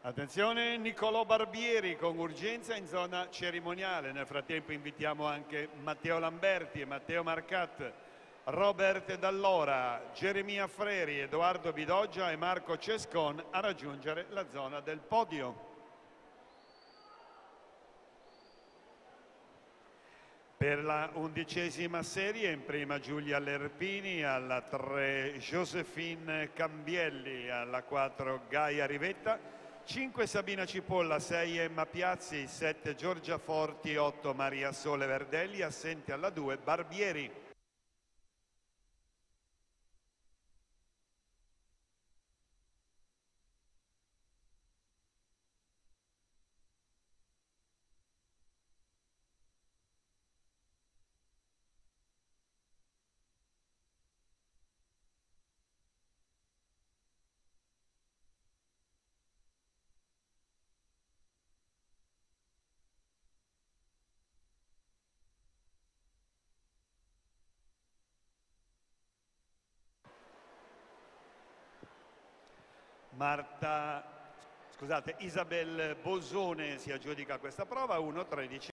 Attenzione, Niccolò Barbieri con urgenza in zona cerimoniale. Nel frattempo invitiamo anche Matteo Lamberti e Matteo Marcat, Robert Dall'Ora, Geremia Freri, Edoardo Bidoggia e Marco Cescon a raggiungere la zona del podio. Per la 11ª serie, in prima Giulia Lerpini, alla 3 Josephine Cambielli, alla 4 Gaia Rivetta, 5 Sabina Cipolla, 6 Emma Piazzi, 7 Giorgia Forti, 8 Maria Sole Verdelli, assente alla 2 Barbieri. Isabel Bosone si aggiudica questa prova, 1:13.